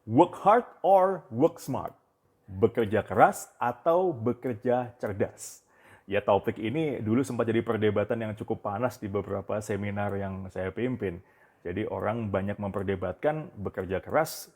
Work hard or work smart? Bekerja keras atau bekerja cerdas? Ya, topik ini dulu sempat jadi perdebatan yang cukup panas di beberapa seminar yang saya pimpin. Jadi orang banyak memperdebatkan bekerja keras,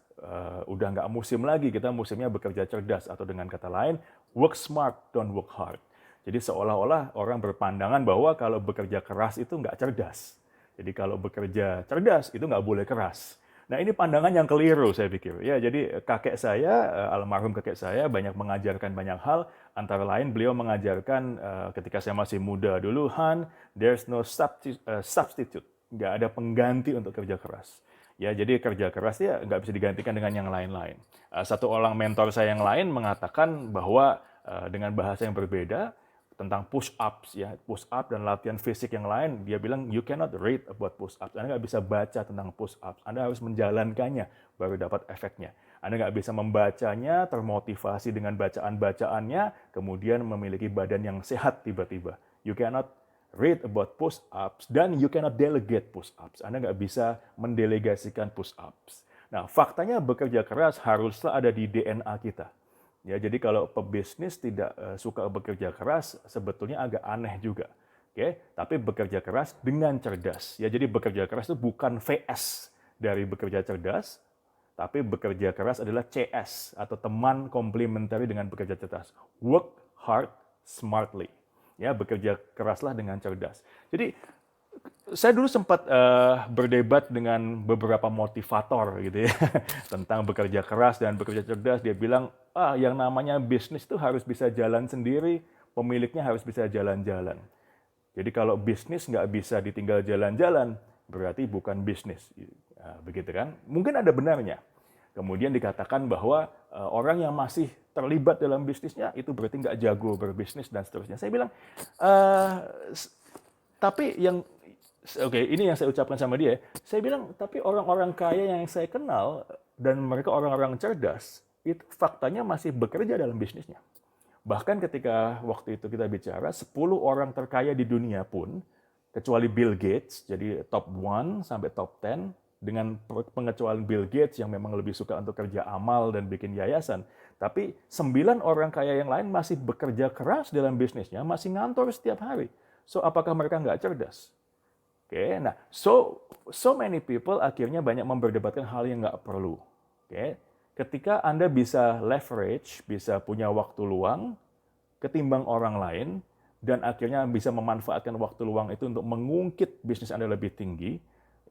udah nggak musim lagi, kita musimnya bekerja cerdas. Atau dengan kata lain, work smart, don't work hard. Jadi seolah-olah orang berpandangan bahwa kalau bekerja keras itu nggak cerdas. Jadi kalau bekerja cerdas itu nggak boleh keras. Nah, ini pandangan yang keliru saya pikir. Ya, jadi kakek saya, almarhum kakek saya banyak mengajarkan banyak hal. Antara lain beliau mengajarkan ketika saya masih muda dulu, Han, there's no substitute. Nggak ada pengganti untuk kerja keras. Ya, jadi kerja keras ya nggak bisa digantikan dengan yang lain-lain. Satu orang mentor saya yang lain mengatakan bahwa dengan bahasa yang berbeda, tentang push ups ya, push up dan latihan fisik yang lain, dia bilang you cannot read about push ups. Anda nggak bisa baca tentang push ups. Anda harus menjalankannya baru dapat efeknya. Anda nggak bisa membacanya, termotivasi dengan bacaan-bacaannya, kemudian memiliki badan yang sehat tiba-tiba. You cannot read about push ups dan you cannot delegate push ups. Anda nggak bisa mendelegasikan push ups. Nah, faktanya bekerja keras haruslah ada di DNA kita. Ya, jadi kalau pebisnis tidak suka bekerja keras, sebetulnya agak aneh juga. Oke, tapi bekerja keras dengan cerdas. Ya, jadi bekerja keras itu bukan VS dari bekerja cerdas, tapi bekerja keras adalah CS atau teman komplementari dengan bekerja cerdas. Work hard smartly. Ya, bekerja keraslah dengan cerdas. Jadi saya dulu sempat berdebat dengan beberapa motivator gitu ya tentang bekerja keras dan bekerja cerdas. Dia bilang, yang namanya bisnis itu harus bisa jalan sendiri, pemiliknya harus bisa jalan-jalan. Jadi kalau bisnis nggak bisa ditinggal jalan-jalan, berarti bukan bisnis. Nah, begitu kan? Mungkin ada benarnya. Kemudian dikatakan bahwa orang yang masih terlibat dalam bisnisnya itu berarti nggak jago berbisnis dan seterusnya. Saya bilang, uh, tapi yang oke, ini yang saya ucapkan sama dia. Saya bilang, tapi orang-orang kaya yang saya kenal dan mereka orang-orang cerdas, itu faktanya masih bekerja dalam bisnisnya. Bahkan ketika waktu itu kita bicara, 10 orang terkaya di dunia pun, kecuali Bill Gates, jadi top 1 sampai top 10, dengan pengecualian Bill Gates yang memang lebih suka untuk kerja amal dan bikin yayasan. Tapi 9 orang kaya yang lain masih bekerja keras dalam bisnisnya, masih ngantor setiap hari. So, apakah mereka nggak cerdas? Oke, nah, so many people akhirnya banyak memperdebatkan hal yang nggak perlu. Oke, ketika Anda bisa leverage, bisa punya waktu luang, ketimbang orang lain, dan akhirnya bisa memanfaatkan waktu luang itu untuk mengungkit bisnis Anda lebih tinggi,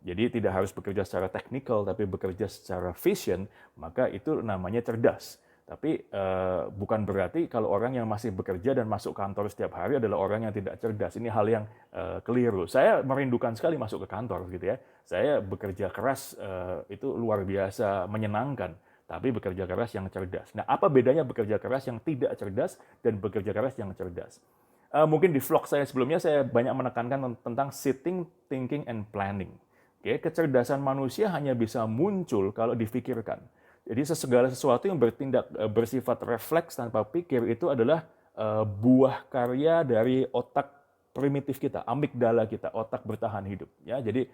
jadi tidak harus bekerja secara teknikal, tapi bekerja secara vision, maka itu namanya cerdas. Tapi bukan berarti kalau orang yang masih bekerja dan masuk kantor setiap hari adalah orang yang tidak cerdas. Ini hal yang keliru. Saya merindukan sekali masuk ke kantor gitu ya. Saya bekerja keras itu luar biasa menyenangkan, tapi bekerja keras yang cerdas. Nah, apa bedanya bekerja keras yang tidak cerdas dan bekerja keras yang cerdas? Mungkin di vlog saya sebelumnya saya banyak menekankan tentang sitting, thinking, and planning. Oke, kecerdasan manusia hanya bisa muncul kalau difikirkan. Jadi segala sesuatu yang bertindak bersifat refleks tanpa pikir itu adalah buah karya dari otak primitif kita, amigdala kita, otak bertahan hidup. Ya, jadi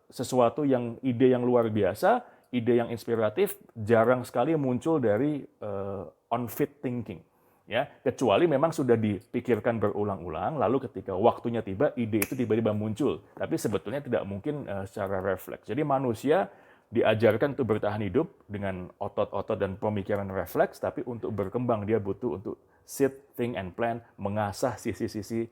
sesuatu yang ide yang luar biasa, ide yang inspiratif jarang sekali muncul dari on-fit thinking. Ya, kecuali memang sudah dipikirkan berulang-ulang, lalu ketika waktunya tiba, ide itu tiba-tiba muncul. Tapi sebetulnya tidak mungkin secara refleks. Jadi manusia diajarkan untuk bertahan hidup dengan otot-otot dan pemikiran refleks, tapi untuk berkembang dia butuh untuk sit, think, and plan, mengasah sisi-sisi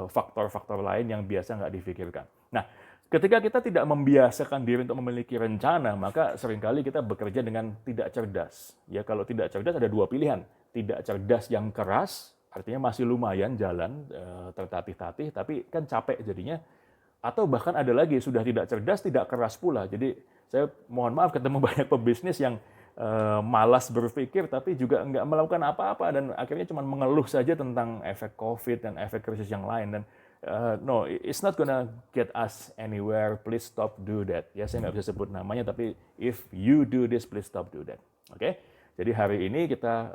faktor-faktor lain yang biasa nggak difikirkan. Nah, ketika kita tidak membiasakan diri untuk memiliki rencana, maka seringkali kita bekerja dengan tidak cerdas. Ya, kalau tidak cerdas ada dua pilihan. Tidak cerdas yang keras, artinya masih lumayan jalan, tertatih-tatih, tapi kan capek jadinya. Atau bahkan ada lagi, sudah tidak cerdas, tidak keras pula. Jadi saya mohon maaf ketemu banyak pebisnis yang malas berpikir, tapi juga nggak melakukan apa-apa, dan akhirnya cuma mengeluh saja tentang efek COVID dan efek krisis yang lain. Dan no, it's not gonna get us anywhere. Please stop do that. Ya, saya nggak bisa sebut namanya, tapi if you do this, please stop do that. Oke? Jadi hari ini kita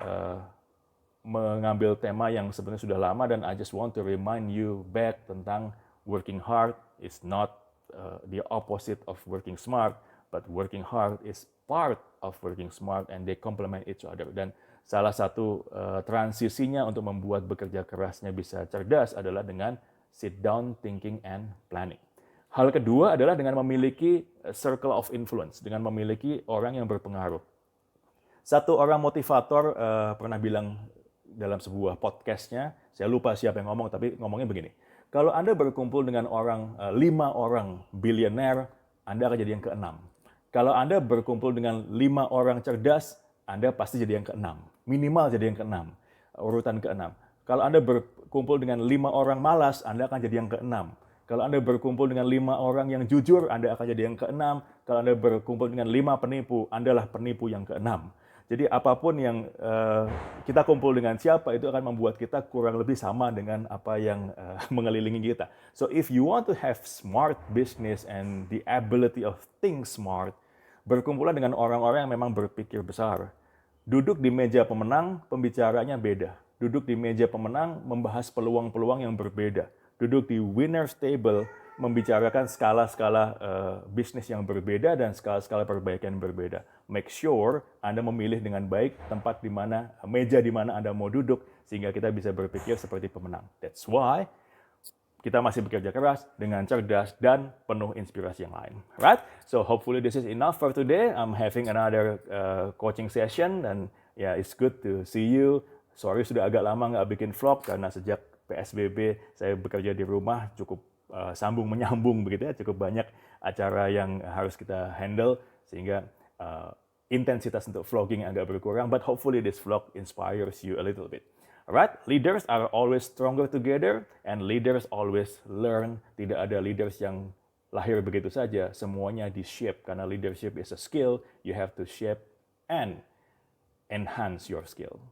mengambil tema yang sebenarnya sudah lama, dan I just want to remind you back tentang working hard is not the opposite of working smart, but working hard is part of working smart and they complement each other. Dan salah satu transisinya untuk membuat bekerja kerasnya bisa cerdas adalah dengan sit down, thinking, and planning. Hal kedua adalah dengan memiliki circle of influence, dengan memiliki orang yang berpengaruh. Satu orang motivator pernah bilang dalam sebuah podcastnya, saya lupa siapa yang ngomong, tapi ngomongnya begini. Kalau Anda berkumpul dengan 5 orang bilioner, Anda akan jadi yang ke-6. Kalau Anda berkumpul dengan 5 orang cerdas, Anda pasti jadi yang ke-6. Minimal jadi yang ke-6, urutan ke-6. Kalau Anda berkumpul dengan 5 orang malas, Anda akan jadi yang ke-6. Kalau Anda berkumpul dengan 5 orang yang jujur, Anda akan jadi yang ke-6. Kalau Anda berkumpul dengan 5 penipu, Andalah penipu yang ke-6. Jadi apapun yang kita kumpul dengan siapa, itu akan membuat kita kurang lebih sama dengan apa yang mengelilingi kita. So if you want to have smart business and the ability of think smart, berkumpulan dengan orang-orang yang memang berpikir besar. Duduk di meja pemenang, pembicaranya beda. Duduk di meja pemenang, membahas peluang-peluang yang berbeda. Duduk di winner's table, membicarakan skala-skala bisnis yang berbeda dan skala-skala perbaikan yang berbeda. Make sure Anda memilih dengan baik tempat di mana, meja di mana Anda mau duduk, sehingga kita bisa berpikir seperti pemenang. That's why kita masih bekerja keras dengan cerdas dan penuh inspirasi yang lain. Right? So hopefully this is enough for today. I'm having another coaching session and yeah, it's good to see you. Sorry sudah agak lama nggak bikin vlog karena sejak PSBB saya bekerja di rumah cukup sambung menyambung begitu ya, cukup banyak acara yang harus kita handle sehingga intensitas untuk vlogging agak berkurang, but hopefully this vlog inspires you a little bit. Alright, leaders are always stronger together and leaders always learn. Tidak ada leaders yang lahir begitu saja, semuanya di-shape karena leadership is a skill, you have to shape and enhance your skill.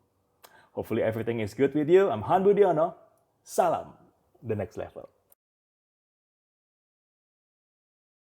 Hopefully everything is good with you. I'm Han Budiono. Salam the next level.